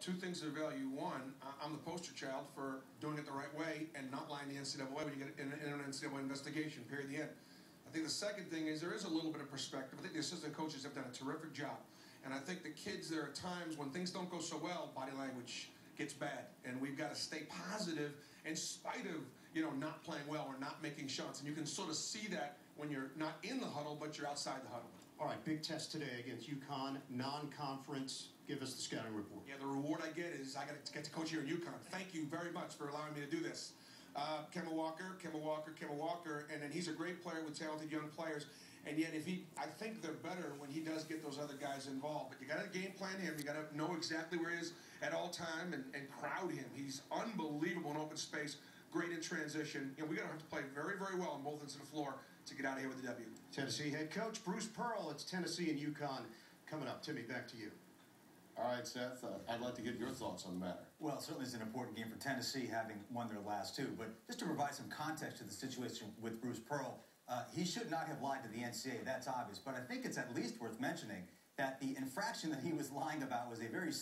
two things of value. One, I'm the poster child for doing it the right way and not lying to the NCAA when you get in an NCAA investigation, period, the end. I think the second thing is there is a little bit of perspective. I think the assistant coaches have done a terrific job. And I think the kids, there are times when things don't go so well, body language gets bad. And we've got to stay positive in spite of, not playing well or not making shots. And you can sort of see that when you're not in the huddle, but you're outside the huddle. All right, big test today against UConn, non-conference. Give us the scouting report. Yeah, the reward I get is I got to get to coach here at UConn. Thank you very much for allowing me to do this. Kemba Walker, and then he's a great player with talented young players. And yet, I think they're better when he does get those other guys involved. But you got to game plan him. You got to know exactly where he is at all time and crowd him. He's unbelievable in open space, great in transition. We got to have to play very, very well on both ends of the floor to get out of here with the W. Tennessee head coach Bruce Pearl. It's Tennessee and UConn coming up. Timmy, back to you. All right, Seth, I'd like to get your thoughts on the matter. Well, certainly it's an important game for Tennessee, having won their last two. But just to provide some context to the situation with Bruce Pearl, he should not have lied to the NCAA. That's obvious. But I think it's at least worth mentioning that the infraction that he was lying about was a very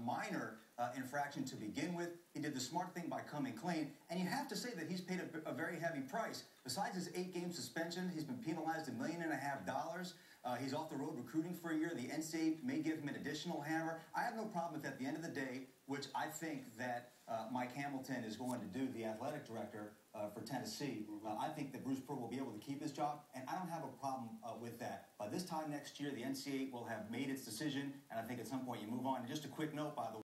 minor infraction to begin with. He did the smart thing by coming clean. And you have to say that he's paid a very heavy price. Besides his 8-game suspension, he's been penalized $1.5 million. He's off the road recruiting for a year. The NCAA may give him an additional hammer. I have no problem if at the end of the day, which I think that Mike Hamilton is going to do, the athletic director for Tennessee, I think that Bruce Pearl will be able to keep his job, and I don't have a problem with that. By this time next year, the NCAA will have made its decision, and I think at some point you move on. And just a quick note, by the way,